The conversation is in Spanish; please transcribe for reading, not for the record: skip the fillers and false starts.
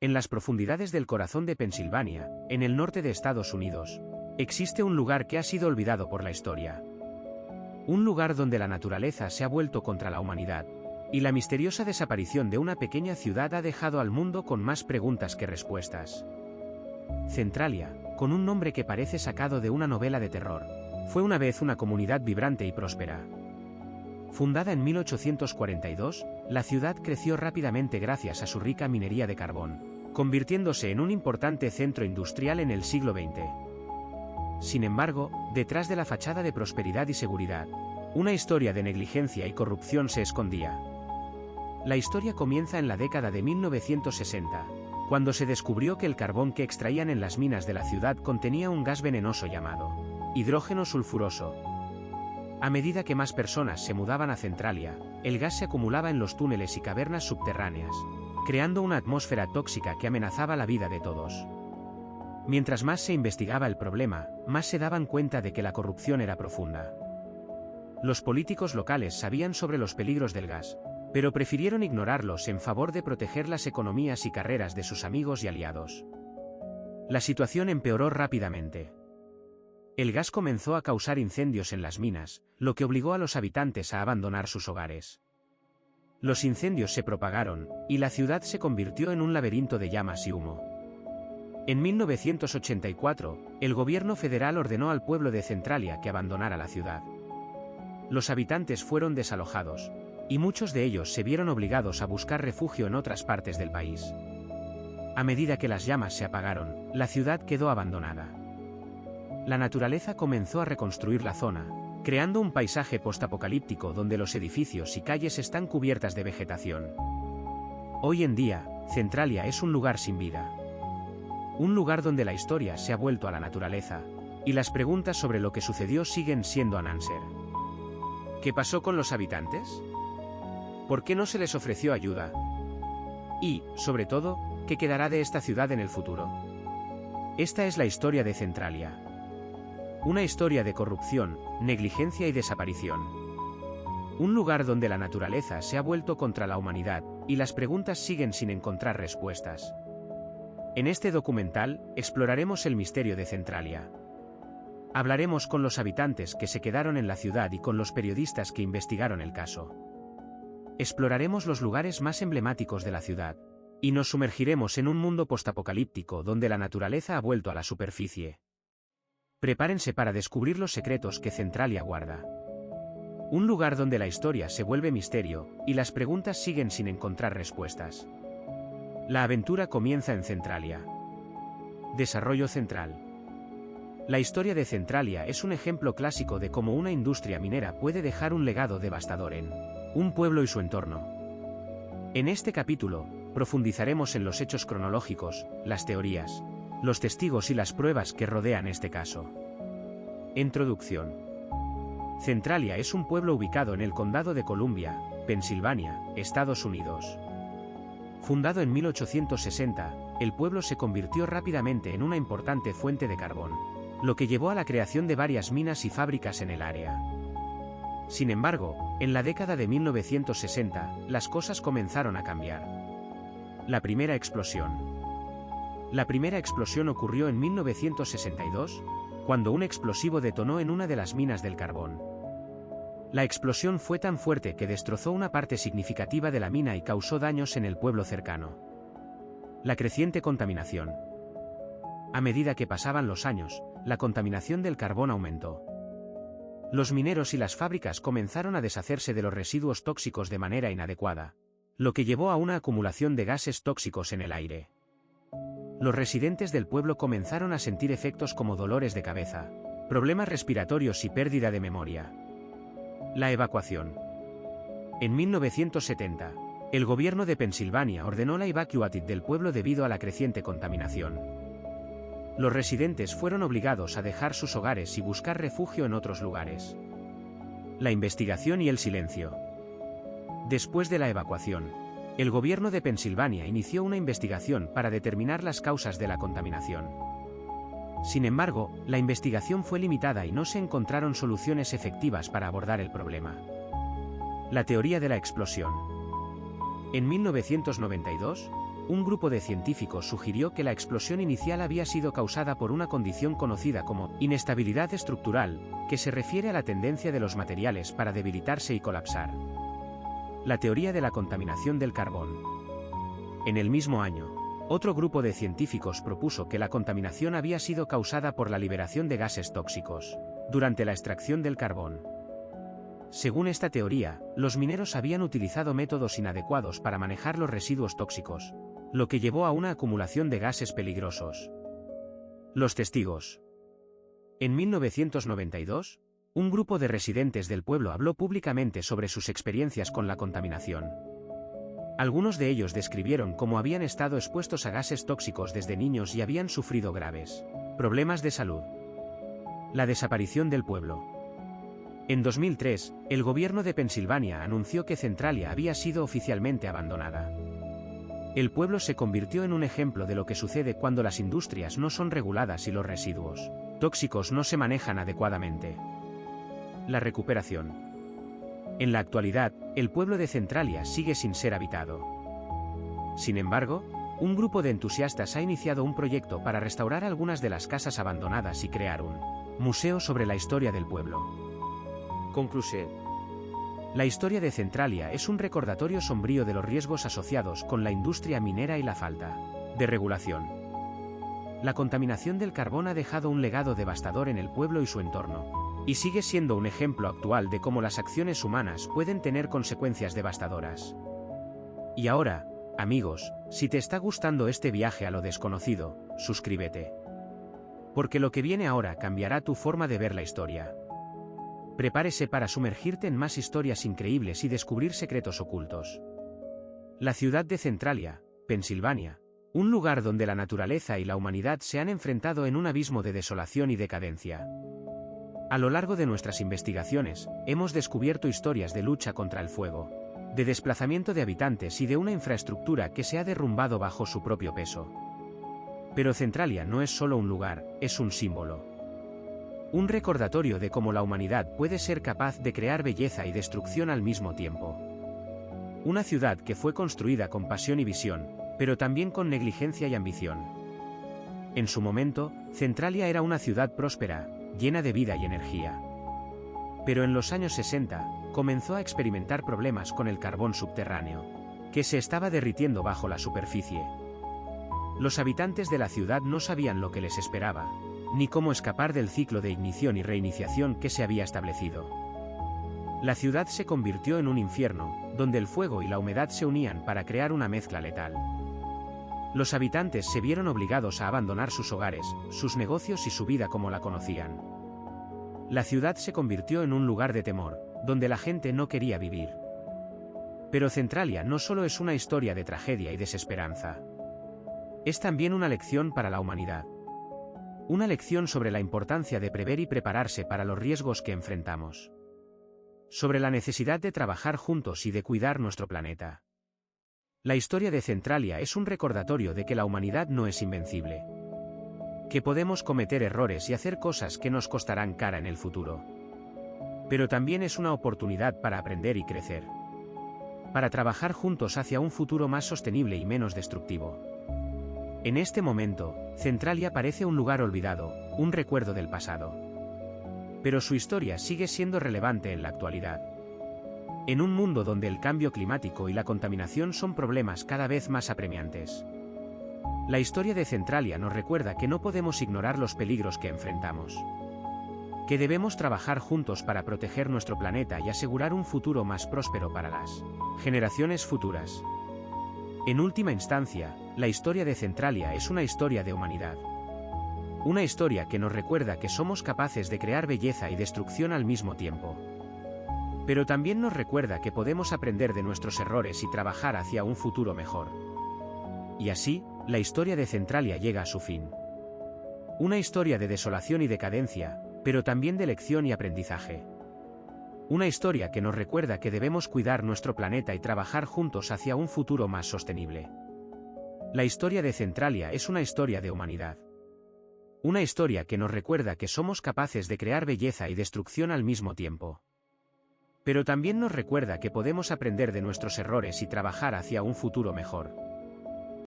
En las profundidades del corazón de Pensilvania, en el norte de Estados Unidos, existe un lugar que ha sido olvidado por la historia. Un lugar donde la naturaleza se ha vuelto contra la humanidad, y la misteriosa desaparición de una pequeña ciudad ha dejado al mundo con más preguntas que respuestas. Centralia, con un nombre que parece sacado de una novela de terror, fue una vez una comunidad vibrante y próspera. Fundada en 1842, la ciudad creció rápidamente gracias a su rica minería de carbón, convirtiéndose en un importante centro industrial en el siglo XX. Sin embargo, detrás de la fachada de prosperidad y seguridad, una historia de negligencia y corrupción se escondía. La historia comienza en la década de 1960, cuando se descubrió que el carbón que extraían en las minas de la ciudad contenía un gas venenoso llamado hidrógeno sulfuroso. A medida que más personas se mudaban a Centralia, el gas se acumulaba en los túneles y cavernas subterráneas, creando una atmósfera tóxica que amenazaba la vida de todos. Mientras más se investigaba el problema, más se daban cuenta de que la corrupción era profunda. Los políticos locales sabían sobre los peligros del gas, pero prefirieron ignorarlos en favor de proteger las economías y carreras de sus amigos y aliados. La situación empeoró rápidamente. El gas comenzó a causar incendios en las minas, lo que obligó a los habitantes a abandonar sus hogares. Los incendios se propagaron, y la ciudad se convirtió en un laberinto de llamas y humo. En 1984, el gobierno federal ordenó al pueblo de Centralia que abandonara la ciudad. Los habitantes fueron desalojados, y muchos de ellos se vieron obligados a buscar refugio en otras partes del país. A medida que las llamas se apagaron, la ciudad quedó abandonada. La naturaleza comenzó a reconstruir la zona, creando un paisaje postapocalíptico donde los edificios y calles están cubiertas de vegetación. Hoy en día, Centralia es un lugar sin vida. Un lugar donde la historia se ha vuelto a la naturaleza, y las preguntas sobre lo que sucedió siguen siendo unanswered. ¿Qué pasó con los habitantes? ¿Por qué no se les ofreció ayuda? Y, sobre todo, ¿qué quedará de esta ciudad en el futuro? Esta es la historia de Centralia. Una historia de corrupción, negligencia y desaparición. Un lugar donde la naturaleza se ha vuelto contra la humanidad, y las preguntas siguen sin encontrar respuestas. En este documental, exploraremos el misterio de Centralia. Hablaremos con los habitantes que se quedaron en la ciudad y con los periodistas que investigaron el caso. Exploraremos los lugares más emblemáticos de la ciudad, y nos sumergiremos en un mundo postapocalíptico donde la naturaleza ha vuelto a la superficie. Prepárense para descubrir los secretos que Centralia guarda. Un lugar donde la historia se vuelve misterio, y las preguntas siguen sin encontrar respuestas. La aventura comienza en Centralia. Desarrollo central. La historia de Centralia es un ejemplo clásico de cómo una industria minera puede dejar un legado devastador en un pueblo y su entorno. En este capítulo, profundizaremos en los hechos cronológicos, las teorías, los testigos y las pruebas que rodean este caso. Introducción. Centralia es un pueblo ubicado en el condado de Columbia, Pensilvania, Estados Unidos. Fundado en 1860, el pueblo se convirtió rápidamente en una importante fuente de carbón, lo que llevó a la creación de varias minas y fábricas en el área. Sin embargo, en la década de 1960, las cosas comenzaron a cambiar. La primera explosión. La primera explosión ocurrió en 1962, cuando un explosivo detonó en una de las minas del carbón. La explosión fue tan fuerte que destrozó una parte significativa de la mina y causó daños en el pueblo cercano. La creciente contaminación. A medida que pasaban los años, la contaminación del carbón aumentó. Los mineros y las fábricas comenzaron a deshacerse de los residuos tóxicos de manera inadecuada, lo que llevó a una acumulación de gases tóxicos en el aire. Los residentes del pueblo comenzaron a sentir efectos como dolores de cabeza, problemas respiratorios y pérdida de memoria. La evacuación. En 1970, el gobierno de Pensilvania ordenó la evacuación del pueblo debido a la creciente contaminación. Los residentes fueron obligados a dejar sus hogares y buscar refugio en otros lugares. La investigación y el silencio. Después de la evacuación, el gobierno de Pensilvania inició una investigación para determinar las causas de la contaminación. Sin embargo, la investigación fue limitada y no se encontraron soluciones efectivas para abordar el problema. La teoría de la explosión. En 1992, un grupo de científicos sugirió que la explosión inicial había sido causada por una condición conocida como inestabilidad estructural, que se refiere a la tendencia de los materiales para debilitarse y colapsar. La teoría de la contaminación del carbón. En el mismo año, otro grupo de científicos propuso que la contaminación había sido causada por la liberación de gases tóxicos durante la extracción del carbón. Según esta teoría, los mineros habían utilizado métodos inadecuados para manejar los residuos tóxicos, lo que llevó a una acumulación de gases peligrosos. Los testigos. En 1992, un grupo de residentes del pueblo habló públicamente sobre sus experiencias con la contaminación. Algunos de ellos describieron cómo habían estado expuestos a gases tóxicos desde niños y habían sufrido graves problemas de salud. La desaparición del pueblo. En 2003, el gobierno de Pensilvania anunció que Centralia había sido oficialmente abandonada. El pueblo se convirtió en un ejemplo de lo que sucede cuando las industrias no son reguladas y los residuos tóxicos no se manejan adecuadamente. La recuperación. En la actualidad, el pueblo de Centralia sigue sin ser habitado. Sin embargo, un grupo de entusiastas ha iniciado un proyecto para restaurar algunas de las casas abandonadas y crear un museo sobre la historia del pueblo. Conclusión. La historia de Centralia es un recordatorio sombrío de los riesgos asociados con la industria minera y la falta de regulación. La contaminación del carbón ha dejado un legado devastador en el pueblo y su entorno, y sigue siendo un ejemplo actual de cómo las acciones humanas pueden tener consecuencias devastadoras. Y ahora, amigos, si te está gustando este viaje a lo desconocido, suscríbete. Porque lo que viene ahora cambiará tu forma de ver la historia. Prepárese para sumergirte en más historias increíbles y descubrir secretos ocultos. La ciudad de Centralia, Pensilvania, un lugar donde la naturaleza y la humanidad se han enfrentado en un abismo de desolación y decadencia. A lo largo de nuestras investigaciones, hemos descubierto historias de lucha contra el fuego, de desplazamiento de habitantes y de una infraestructura que se ha derrumbado bajo su propio peso. Pero Centralia no es solo un lugar, es un símbolo. Un recordatorio de cómo la humanidad puede ser capaz de crear belleza y destrucción al mismo tiempo. Una ciudad que fue construida con pasión y visión, pero también con negligencia y ambición. En su momento, Centralia era una ciudad próspera, llena de vida y energía. Pero en los años 60, comenzó a experimentar problemas con el carbón subterráneo, que se estaba derritiendo bajo la superficie. Los habitantes de la ciudad no sabían lo que les esperaba, ni cómo escapar del ciclo de ignición y reiniciación que se había establecido. La ciudad se convirtió en un infierno, donde el fuego y la humedad se unían para crear una mezcla letal. Los habitantes se vieron obligados a abandonar sus hogares, sus negocios y su vida como la conocían. La ciudad se convirtió en un lugar de temor, donde la gente no quería vivir. Pero Centralia no solo es una historia de tragedia y desesperanza. Es también una lección para la humanidad. Una lección sobre la importancia de prever y prepararse para los riesgos que enfrentamos. Sobre la necesidad de trabajar juntos y de cuidar nuestro planeta. La historia de Centralia es un recordatorio de que la humanidad no es invencible. Que podemos cometer errores y hacer cosas que nos costarán cara en el futuro. Pero también es una oportunidad para aprender y crecer. Para trabajar juntos hacia un futuro más sostenible y menos destructivo. En este momento, Centralia parece un lugar olvidado, un recuerdo del pasado. Pero su historia sigue siendo relevante en la actualidad. En un mundo donde el cambio climático y la contaminación son problemas cada vez más apremiantes. La historia de Centralia nos recuerda que no podemos ignorar los peligros que enfrentamos. Que debemos trabajar juntos para proteger nuestro planeta y asegurar un futuro más próspero para las generaciones futuras. En última instancia, la historia de Centralia es una historia de humanidad. Una historia que nos recuerda que somos capaces de crear belleza y destrucción al mismo tiempo. Pero también nos recuerda que podemos aprender de nuestros errores y trabajar hacia un futuro mejor. Y así, la historia de Centralia llega a su fin. Una historia de desolación y decadencia, pero también de lección y aprendizaje. Una historia que nos recuerda que debemos cuidar nuestro planeta y trabajar juntos hacia un futuro más sostenible. La historia de Centralia es una historia de humanidad. Una historia que nos recuerda que somos capaces de crear belleza y destrucción al mismo tiempo. Pero también nos recuerda que podemos aprender de nuestros errores y trabajar hacia un futuro mejor.